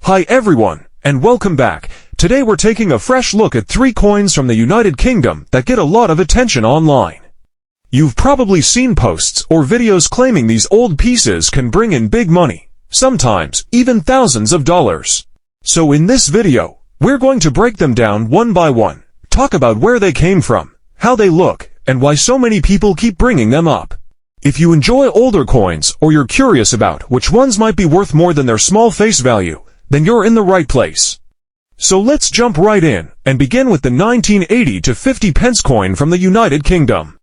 Hi everyone, and welcome back. Today we're taking a fresh look at 3 coins from the United Kingdom that get a lot of attention online. You've probably seen posts or videos claiming these old pieces can bring in big money, sometimes even thousands of dollars. So in this video, we're going to break them down one by one, talk about where they came from, how they look, and why so many people keep bringing them up. If you enjoy older coins or you're curious about which ones might be worth more than their small face value, then you're in the right place. So let's jump right in and begin with the 1980 to 50 pence coin from the United Kingdom.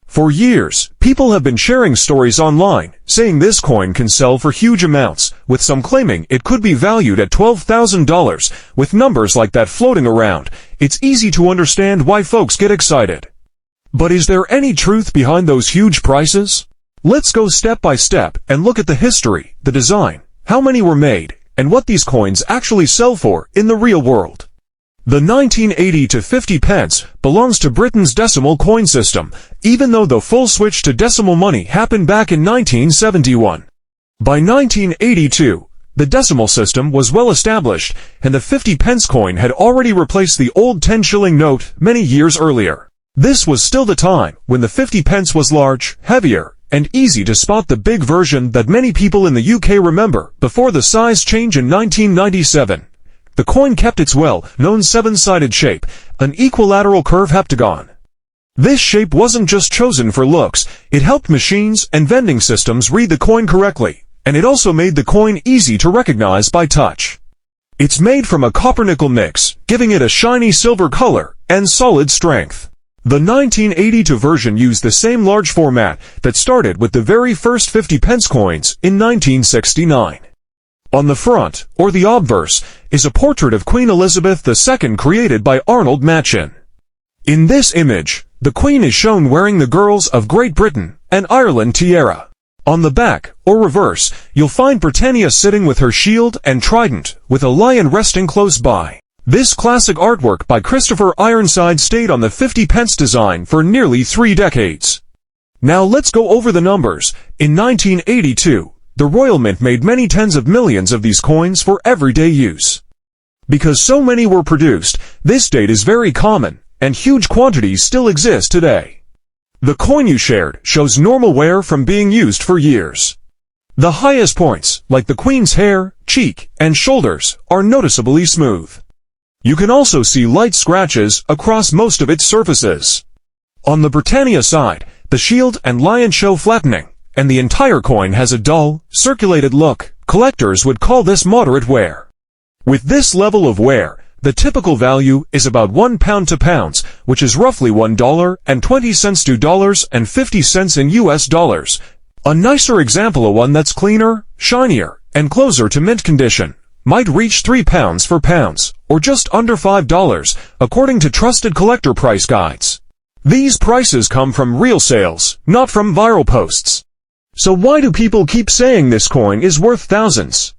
For years, people have been sharing stories online saying this coin can sell for huge amounts, with some claiming it could be valued at $12,000. With numbers like that floating around, it's easy to understand why folks get excited. But is there any truth behind those huge prices? Let's go step by step and look at the history, the design, how many were made, and what these coins actually sell for in the real world. The 1980 to 50 pence belongs to Britain's decimal coin system, even though the full switch to decimal money happened back in 1971. By 1982, the decimal system was well established, and the 50 pence coin had already replaced the old 10 shilling note many years earlier. This was still the time when the 50 pence was large, heavier, and easy to spot, the big version that many people in the UK remember before the size change in 1997. The coin kept its well-known 7-sided shape, an equilateral curve heptagon. This shape wasn't just chosen for looks, it helped machines and vending systems read the coin correctly, and it also made the coin easy to recognize by touch. It's made from a copper-nickel mix, giving it a shiny silver color and solid strength. The 1982 version used the same large format that started with the very first 50 pence coins in 1969. On the front, or the obverse, is a portrait of Queen Elizabeth II created by Arnold Machin. In this image, the Queen is shown wearing the Girls of Great Britain and Ireland tiara. On the back, or reverse, you'll find Britannia sitting with her shield and trident, with a lion resting close by. This classic artwork by Christopher Ironside stayed on the 50 pence design for nearly 3 decades. Now let's go over the numbers. In 1982, the Royal Mint made many tens of millions of these coins for everyday use. Because so many were produced, this date is very common, and huge quantities still exist today. The coin you shared shows normal wear from being used for years. The highest points, like the Queen's hair, cheek, and shoulders, are noticeably smooth. You can also see light scratches across most of its surfaces. On the Britannia side, the shield and lion show flattening, and the entire coin has a dull, circulated look. Collectors would call this moderate wear. With this level of wear, the typical value is about £1 to pounds, which is roughly $1.20 to $2.50 in US dollars. A nicer example of one that's cleaner, shinier, and closer to mint condition might reach £3 for pounds, or just under $5, according to trusted collector price guides. These prices come from real sales, not from viral posts. So why do people keep saying this coin is worth thousands?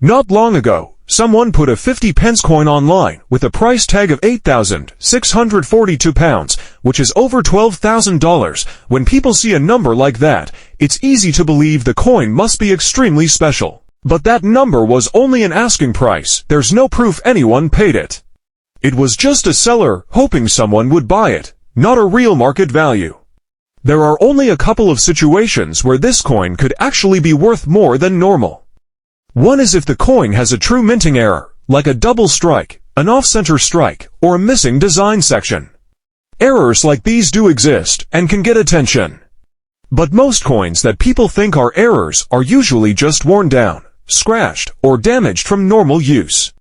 Not long ago, someone put a 50 pence coin online with a price tag of £8,642, which is over $12,000. When people see a number like that, it's easy to believe the coin must be extremely special. But that number was only an asking price. There's no proof anyone paid it. It was just a seller hoping someone would buy it, not a real market value. There are only a couple of situations where this coin could actually be worth more than normal. One is if the coin has a true minting error, like a double strike, an off-center strike, or a missing design section. Errors like these do exist and can get attention. But most coins that people think are errors are usually just worn down, scratched, or damaged from normal use.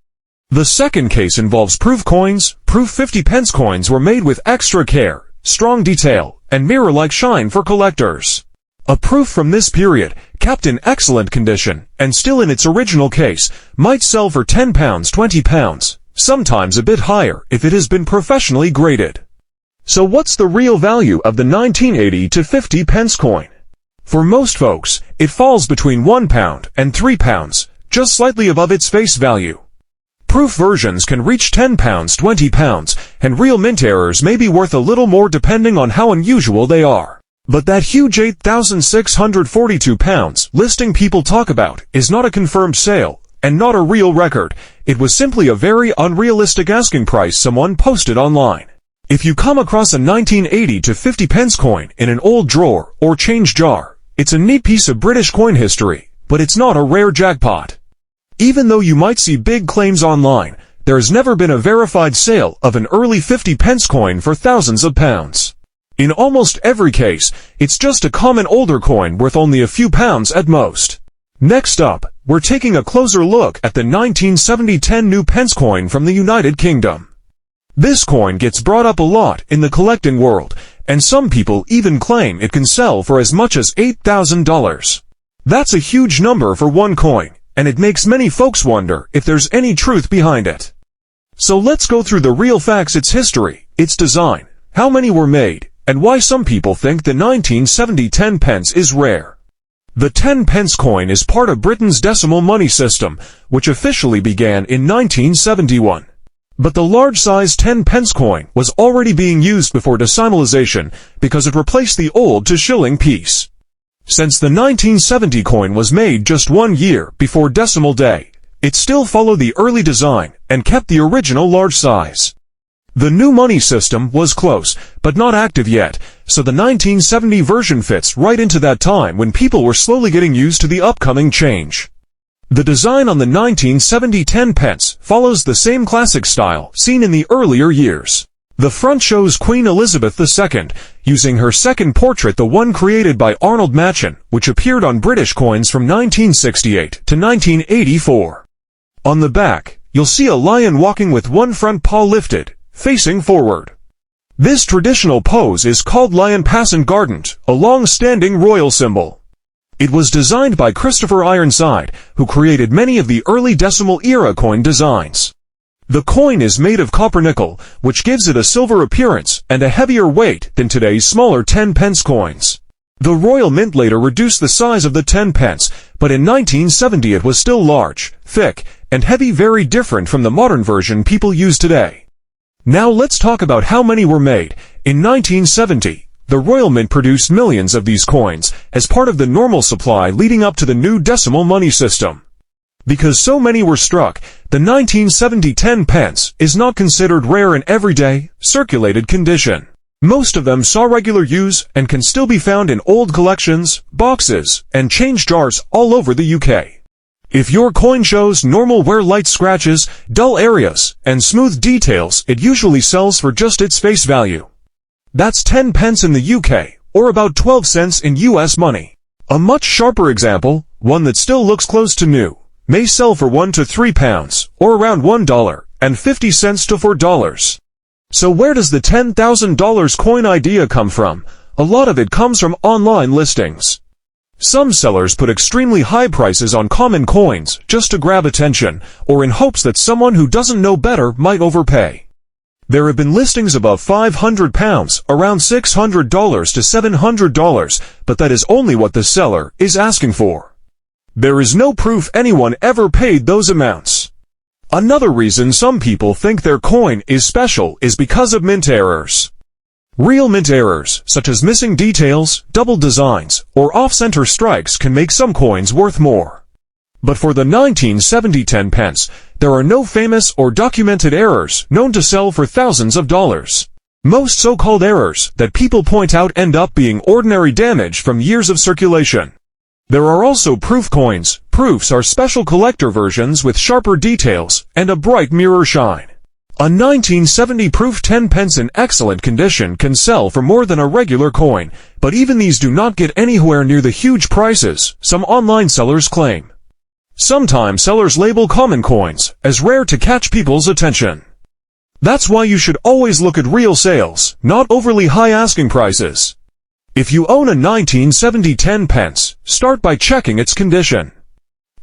The second case involves proof coins. Proof 50 pence coins were made with extra care, strong detail, and mirror-like shine for collectors. A proof from this period, kept in excellent condition, and still in its original case, might sell for £10, £20, sometimes a bit higher if it has been professionally graded. So what's the real value of the 1980 to 50 pence coin? For most folks, it falls between £1 and £3, just slightly above its face value. Proof versions can reach £10, £20, and real mint errors may be worth a little more depending on how unusual they are. But that huge £8,642 listing people talk about is not a confirmed sale. and not a real record. It was simply a very unrealistic asking price someone posted online. If you come across a 1980 to 50 pence coin in an old drawer or change jar, it's a neat piece of British coin history, but it's not a rare jackpot. Even though you might see big claims online, there has never been a verified sale of an early 50 pence coin for thousands of pounds. In almost every case, it's just a common older coin worth only a few pounds at most. Next up, we're taking a closer look at the 1970 10 new pence coin from the United Kingdom. This coin gets brought up a lot in the collecting world, and some people even claim it can sell for as much as $8,000. That's a huge number for one coin, and it makes many folks wonder if there's any truth behind it. So let's go through the real facts: its history, its design, how many were made, and why some people think the 1970 10 pence is rare. The 10 pence coin is part of Britain's decimal money system, which officially began in 1971. But the large-size 10 pence coin was already being used before decimalization because it replaced the old 2-shilling piece. Since the 1970 coin was made just 1 year before decimal day, it still followed the early design and kept the original large size. The new money system was close, but not active yet, so the 1970 version fits right into that time when people were slowly getting used to the upcoming change. The design on the 1970 10 pence follows the same classic style seen in the earlier years. The front shows Queen Elizabeth II, using her second portrait, the one created by Arnold Machen, which appeared on British coins from 1968 to 1984. On the back, you'll see a lion walking with one front paw lifted, facing forward. This traditional pose is called Lion Passant Gardant, a long-standing royal symbol. It was designed by Christopher Ironside, who created many of the early decimal-era coin designs. The coin is made of copper nickel, which gives it a silver appearance and a heavier weight than today's smaller 10 pence coins. The Royal Mint later reduced the size of the 10 pence, but in 1970 it was still large, thick, and heavy, very different from the modern version people use today. Now let's talk about how many were made. In 1970, the Royal Mint produced millions of these coins as part of the normal supply leading up to the new decimal money system. Because so many were struck, the 1970 10 pence is not considered rare in everyday, circulated condition. Most of them saw regular use and can still be found in old collections, boxes, and change jars all over the UK. If your coin shows normal wear, light scratches, dull areas, and smooth details, it usually sells for just its face value. That's 10 pence in the UK, or about 12 cents in US money. A much sharper example, one that still looks close to new, may sell for £1 to £3, or around $1.50 to $4. So where does the $10,000 coin idea come from? A lot of it comes from online listings. Some sellers put extremely high prices on common coins just to grab attention, or in hopes that someone who doesn't know better might overpay. There have been listings above £500, around $600 to $700, but that is only what the seller is asking for. There is no proof anyone ever paid those amounts. Another reason some people think their coin is special is because of mint errors. Real mint errors, such as missing details, double designs, or off-center strikes, can make some coins worth more. But for the 1970 10 pence, there are no famous or documented errors known to sell for thousands of dollars. Most so-called errors that people point out end up being ordinary damage from years of circulation. There are also proof coins. Proofs are special collector versions with sharper details and a bright mirror shine. A 1970 proof 10 pence in excellent condition can sell for more than a regular coin, but even these do not get anywhere near the huge prices some online sellers claim. Sometimes sellers label common coins as rare to catch people's attention. That's why you should always look at real sales, not overly high asking prices. If you own a 1970 10 pence, start by checking its condition.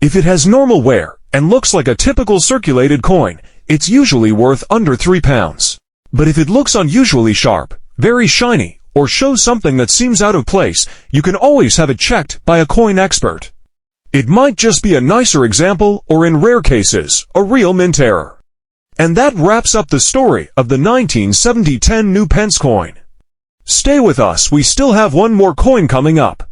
If it has normal wear and looks like a typical circulated coin, it's usually worth under £3. But if it looks unusually sharp, very shiny, or shows something that seems out of place, you can always have it checked by a coin expert. It might just be a nicer example, or in rare cases, a real mint error. And that wraps up the story of the 1970 10 new pence coin. Stay with us, we still have one more coin coming up.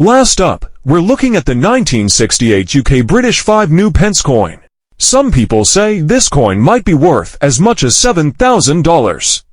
Last up, we're looking at the 1968 UK British 5 new pence coin. Some people say this coin might be worth as much as $7,000.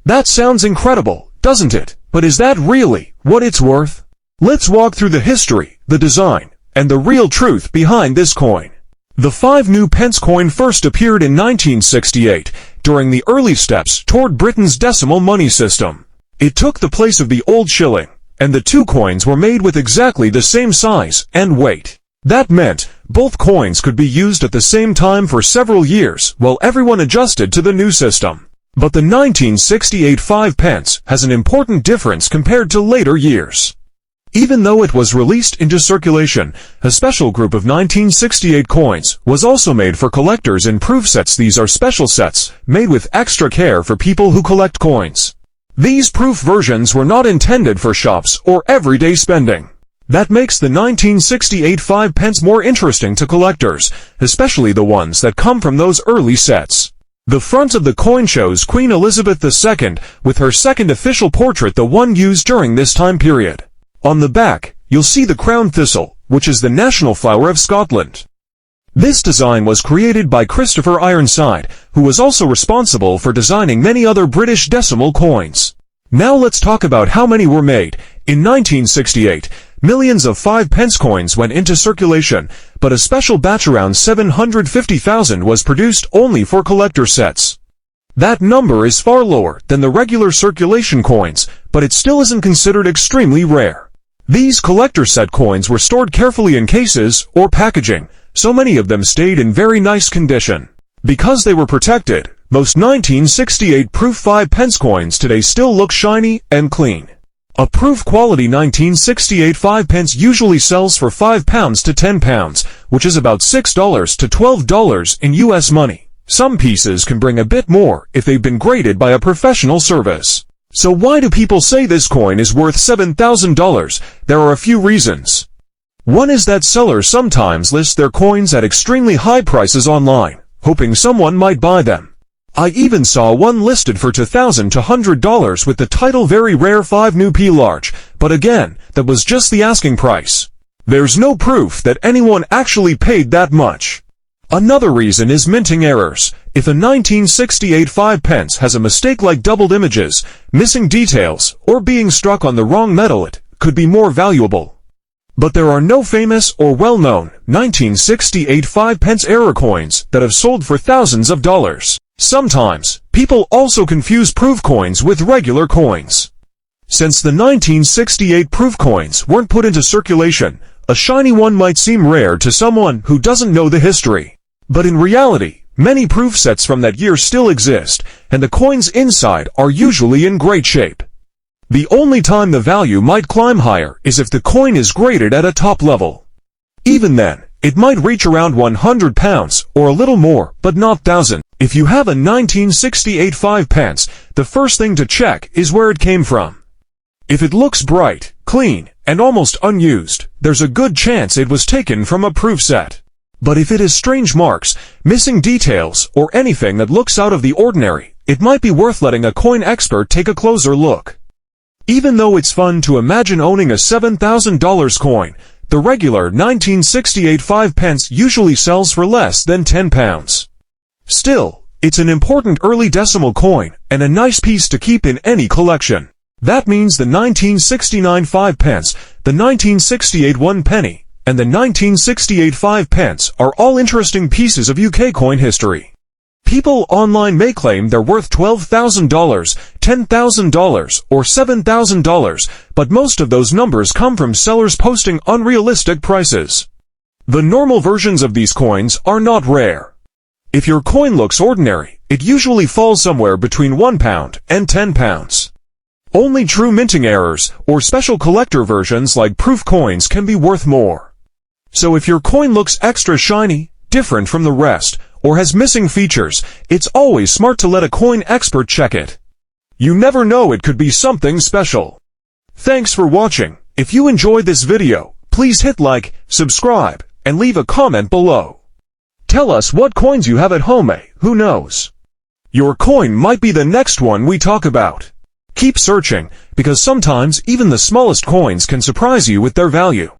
That sounds incredible, doesn't it? But is that really what it's worth? Let's walk through the history, the design, and the real truth behind this coin. The 5 new pence coin first appeared in 1968, during the early steps toward Britain's decimal money system. It took the place of the old shilling, and the two coins were made with exactly the same size and weight. That meant both coins could be used at the same time for several years while everyone adjusted to the new system. But the 1968 5 pence has an important difference compared to later years. Even though it was released into circulation, a special group of 1968 coins was also made for collectors in proof sets. These are special sets, made with extra care for people who collect coins. These proof versions were not intended for shops or everyday spending. That makes the 1968 5 pence more interesting to collectors, especially the ones that come from those early sets. The front of the coin shows Queen Elizabeth II, with her second official portrait, the one used during this time period. On the back, you'll see the crown thistle, which is the national flower of Scotland. This design was created by Christopher Ironside, who was also responsible for designing many other British decimal coins. Now let's talk about how many were made. In 1968, millions of 5 pence coins went into circulation, but a special batch around 750,000 was produced only for collector sets. That number is far lower than the regular circulation coins, but it still isn't considered extremely rare. These collector set coins were stored carefully in cases or packaging, so many of them stayed in very nice condition. Because they were protected, most 1968 proof 5 pence coins today still look shiny and clean. A proof quality 1968 5 pence usually sells for £5 to £10, which is about $6 to $12 in US money. Some pieces can bring a bit more if they've been graded by a professional service. So why do people say this coin is worth $7,000? There are a few reasons. One is that sellers sometimes list their coins at extremely high prices online, hoping someone might buy them. I even saw one listed for $2,000 to $100 with the title Very Rare 5 New P Large, but again, that was just the asking price. There's no proof that anyone actually paid that much. Another reason is minting errors. If a 1968 5 pence has a mistake like doubled images, missing details, or being struck on the wrong metal, it could be more valuable. But there are no famous or well-known 1968 5 pence error coins that have sold for thousands of dollars. Sometimes, people also confuse proof coins with regular coins. Since the 1968 proof coins weren't put into circulation, a shiny one might seem rare to someone who doesn't know the history. But in reality, many proof sets from that year still exist, and the coins inside are usually in great shape. The only time the value might climb higher is if the coin is graded at a top level. Even then, it might reach around £100 or a little more, but not thousands. If you have a 1968 5 pence, the first thing to check is where it came from. If it looks bright, clean, and almost unused, there's a good chance it was taken from a proof set. But if it has strange marks, missing details, or anything that looks out of the ordinary, it might be worth letting a coin expert take a closer look. Even though it's fun to imagine owning a $7,000 coin, the regular 1968 5 pence usually sells for less than £10. Still, it's an important early decimal coin, and a nice piece to keep in any collection. That means the 1969 5 pence, the 1968 1 penny, and the 1968 5 pence are all interesting pieces of UK coin history. People online may claim they're worth $12,000, $10,000, or $7,000, but most of those numbers come from sellers posting unrealistic prices. The normal versions of these coins are not rare. If your coin looks ordinary, it usually falls somewhere between £1 and £10. Only true minting errors or special collector versions like proof coins can be worth more. So if your coin looks extra shiny, different from the rest, or has missing features, it's always smart to let a coin expert check it. You never know, it could be something special. Thanks for watching. If you enjoyed this video, please hit like, subscribe, and leave a comment below. Tell us what coins you have at home, who knows? Your coin might be the next one we talk about. Keep searching, because sometimes even the smallest coins can surprise you with their value.